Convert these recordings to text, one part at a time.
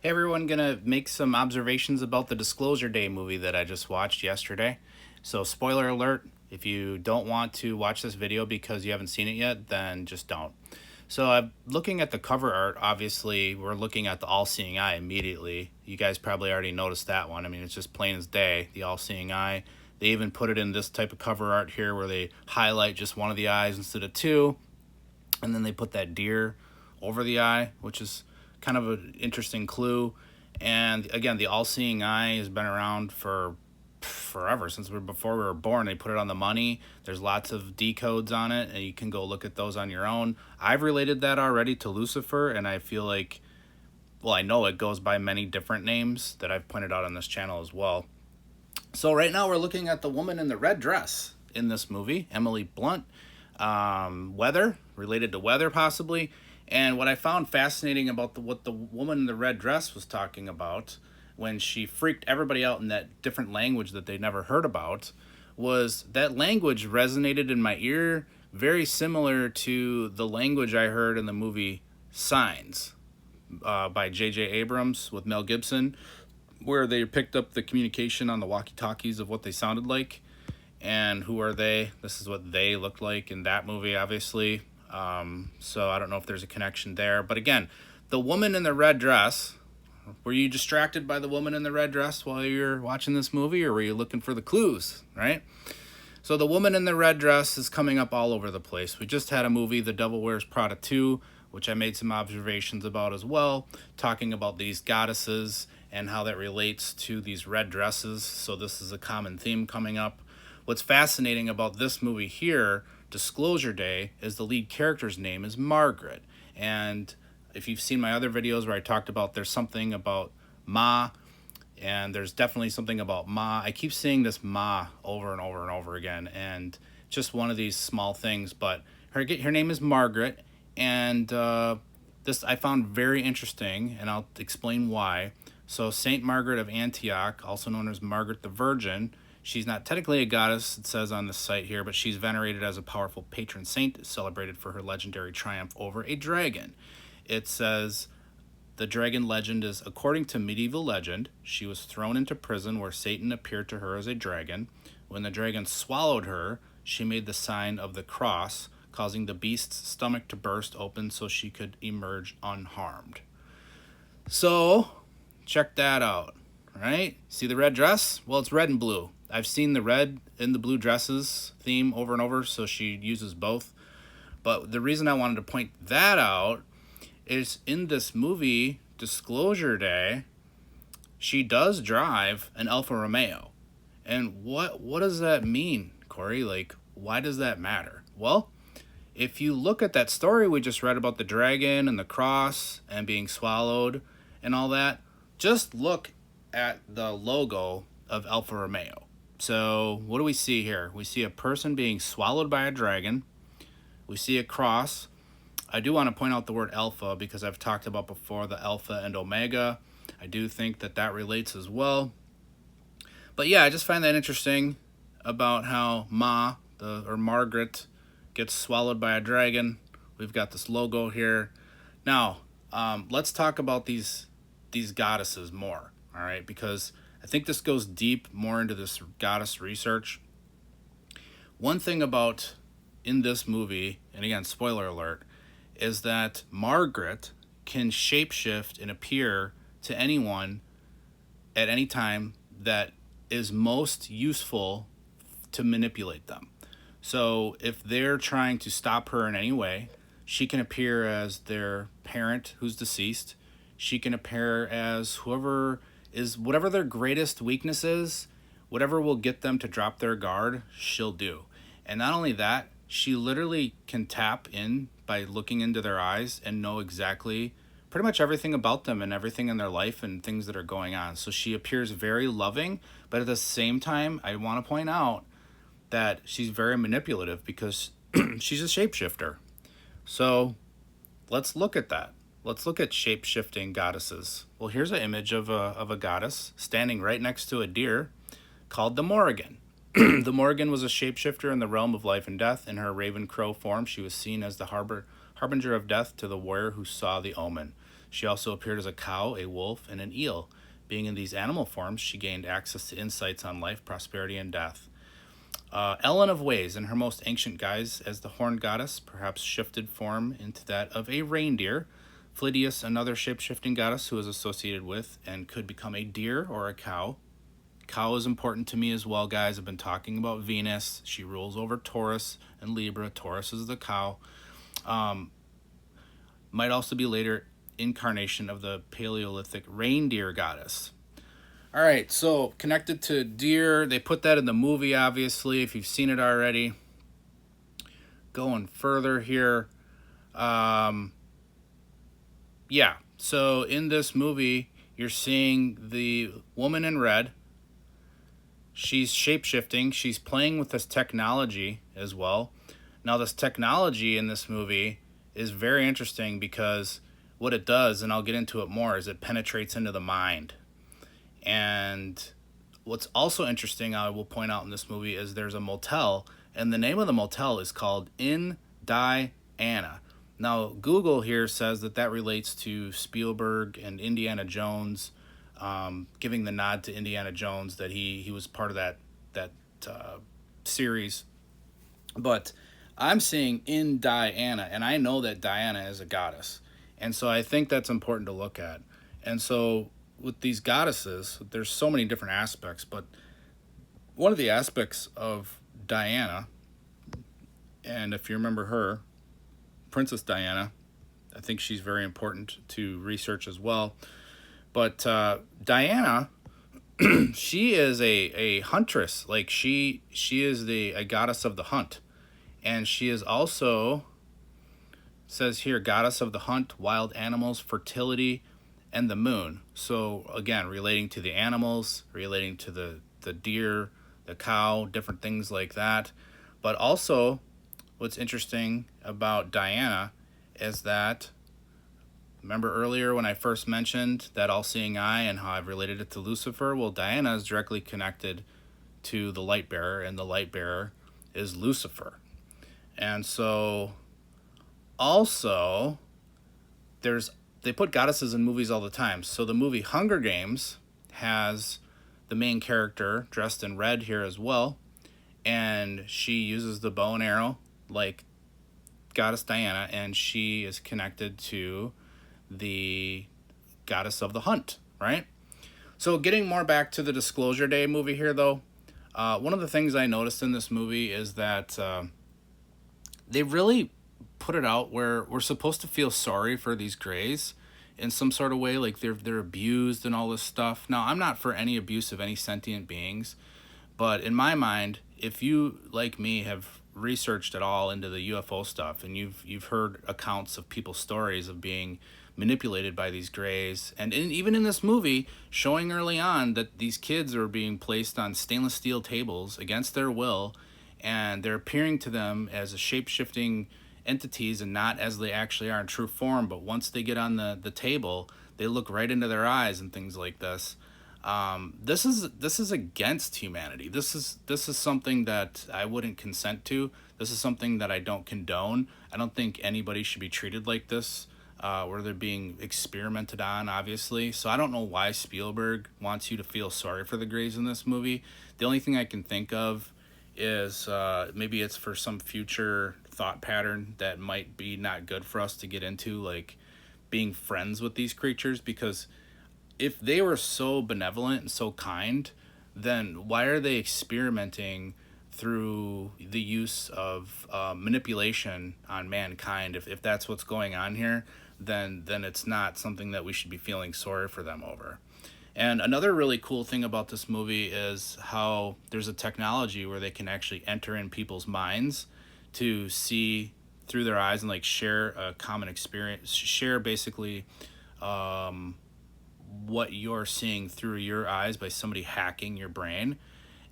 Hey everyone, gonna make some observations about the Disclosure Day movie that I just watched yesterday. So, spoiler alert, if you don't want to watch this video because you haven't seen it yet, then just don't. So, I'm looking at the cover art. Obviously, we're looking at the all seeing eye immediately. You guys probably already noticed that one. I mean, it's just plain as day, the all seeing eye. They even put it in this type of cover art here where they highlight just one of the eyes instead of two, and then they put that deer over the eye, which is kind of an interesting clue. And again, the all-seeing eye has been around for forever, since before we were born. They put it on the money. There's lots of decodes on it, and you can go look at those on your own. I've related that already to Lucifer, and I feel like, well, I know it goes by many different names that I've pointed out on this channel as well. So right now we're looking at the woman in the red dress in this movie, Emily Blunt. Weather, related to weather possibly. And what I found fascinating about what the woman in the red dress was talking about when she freaked everybody out in that different language that they never heard about was that language resonated in my ear very similar to the language I heard in the movie Signs by J.J. Abrams with Mel Gibson, where they picked up the communication on the walkie-talkies of what they sounded like. And who are they? This is what they looked like in that movie, obviously. So I don't know if there's a connection there. But again, the woman in the red dress, were you distracted by the woman in the red dress while you're watching this movie, or were you looking for the clues, right? So the woman in the red dress is coming up all over the place. We just had a movie, The Devil Wears Prada 2, which I made some observations about as well, talking about these goddesses and how that relates to these red dresses. So this is a common theme coming up. What's fascinating about this movie here, Disclosure Day, is the lead character's name is Margaret. And if you've seen my other videos where I talked about there's something about Ma, and there's definitely something about Ma. I keep seeing this Ma over and over and over again, and just one of these small things. But her name is Margaret, and this I found very interesting, and I'll explain why. So Saint Margaret of Antioch, also known as Margaret the Virgin, she's not technically a goddess, it says on the site here, but she's venerated as a powerful patron saint, celebrated for her legendary triumph over a dragon. It says the dragon legend is, according to medieval legend, she was thrown into prison where Satan appeared to her as a dragon. When the dragon swallowed her, she made the sign of the cross, causing the beast's stomach to burst open so she could emerge unharmed. So, check that out, right? See the red dress? Well, it's red and blue. I've seen the red and the blue dresses theme over and over, so she uses both. But the reason I wanted to point that out is in this movie, Disclosure Day, she does drive an Alfa Romeo. And what does that mean, Corey? Like, why does that matter? Well, if you look at that story we just read about the dragon and the cross and being swallowed and all that, just look at the logo of Alfa Romeo. So what do we see here? We see a person being swallowed by a dragon. We see a cross. I do want to point out the word alpha because I've talked about before the alpha and omega. I do think that relates as well. But yeah, I just find that interesting about how Margaret gets swallowed by a dragon. We've got this logo here. Now, let's talk about these goddesses more, all right? Because I think this goes deep more into this goddess research. One thing about in this movie, and again, spoiler alert, is that Margaret can shapeshift and appear to anyone at any time that is most useful to manipulate them. So if they're trying to stop her in any way, she can appear as their parent who's deceased. She can appear as whoever is, whatever their greatest weakness is, whatever will get them to drop their guard, she'll do. And not only that, she literally can tap in by looking into their eyes and know exactly pretty much everything about them and everything in their life and things that are going on. So she appears very loving, but at the same time, I want to point out that she's very manipulative because she's a shapeshifter. So let's look at that. Let's look at shape-shifting goddesses. Well, here's an image of a goddess standing right next to a deer called the Morrigan. The Morrigan was a shapeshifter in the realm of life and death. In her raven crow form, she was seen as the harbinger of death to the warrior who saw the omen. She also appeared as a cow, a wolf, and an eel. Being in these animal forms, she gained access to insights on life, prosperity, and death. Ellen of Ways, in her most ancient guise as the horned goddess, perhaps shifted form into that of a reindeer. Phidias, another shape-shifting goddess who is associated with and could become a deer or a cow. Cow is important to me as well, guys. I've been talking about Venus. She rules over Taurus and Libra. Taurus is the cow. Might also be later incarnation of the Paleolithic reindeer goddess. All right, so connected to deer, they put that in the movie, obviously, if you've seen it already. Going further here, yeah, so in this movie, you're seeing the woman in red. She's shape-shifting. She's playing with this technology as well. Now, this technology in this movie is very interesting because what it does, and I'll get into it more, is it penetrates into the mind. And what's also interesting, I will point out in this movie, is there's a motel, and the name of the motel is called In Diana. Now, Google here says that relates to Spielberg and Indiana Jones, giving the nod to Indiana Jones, that he was part of that series. But I'm seeing In Diana, and I know that Diana is a goddess. And so I think that's important to look at. And so with these goddesses, there's so many different aspects, but one of the aspects of Diana, and if you remember her, Princess Diana, I think she's very important to research as well. But Diana, she is a huntress. Like she is a goddess of the hunt. And she is also, says here, goddess of the hunt, wild animals, fertility, and the moon. So again, relating to the animals, relating to the deer, the cow, different things like that. But also, what's interesting about Diana is that, remember earlier when I first mentioned that all-seeing eye and how I've related it to Lucifer? Well, Diana is directly connected to the light bearer, and the light bearer is Lucifer. And so also, they put goddesses in movies all the time. So the movie Hunger Games has the main character dressed in red here as well, and she uses the bow and arrow like goddess Diana, and she is connected to the goddess of the hunt, right? So getting more back to the Disclosure Day movie here, though, one of the things I noticed in this movie is that they really put it out where we're supposed to feel sorry for these Greys in some sort of way, like they're abused and all this stuff. Now, I'm not for any abuse of any sentient beings, but in my mind, if you, like me, have researched at all into the UFO stuff, and you've heard accounts of people's stories of being manipulated by these Greys, and even in this movie, showing early on that these kids are being placed on stainless steel tables against their will, and they're appearing to them as a shape-shifting entities and not as they actually are in true form. But once they get on the table, they look right into their eyes and things like this. This is against humanity. This is something that I wouldn't consent to. This is something that I don't condone. I don't think anybody should be treated like this, where they're being experimented on, obviously. So I don't know why Spielberg wants you to feel sorry for the Greys in this movie. The only thing I can think of is maybe it's for some future thought pattern that might be not good for us to get into, like being friends with these creatures, because if they were so benevolent and so kind, then why are they experimenting through the use of manipulation on mankind? If that's what's going on here, then it's not something that we should be feeling sorry for them over. And another really cool thing about this movie is how there's a technology where they can actually enter in people's minds to see through their eyes and like share a common experience, share basically what you're seeing through your eyes by somebody hacking your brain.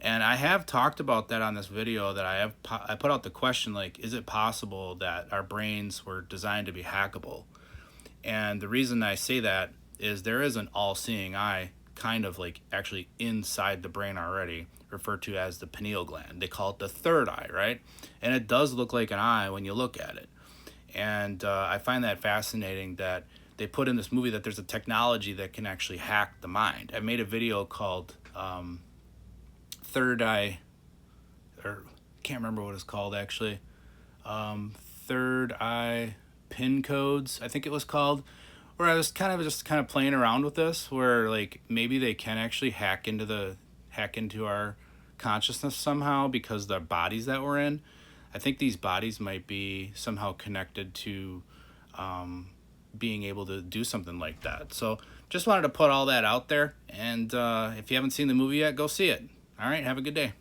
And I have talked about that on this video, that I put out the question, like, is it possible that our brains were designed to be hackable? And the reason I say that is there is an all-seeing eye kind of like actually inside the brain already, referred to as the pineal gland. They call it the third eye, right? And it does look like an eye when you look at it. And I find that fascinating that they put in this movie that there's a technology that can actually hack the mind. I made a video called Third Eye, or I can't remember what it's called actually. Third Eye Pin Codes, I think it was called, where I was kind of playing around with this, where like maybe they can actually hack into our consciousness somehow because the bodies that we're in. I think these bodies might be somehow connected to being able to do something like that. So just wanted to put all that out there. And if you haven't seen the movie yet, go see it. All right, have a good day.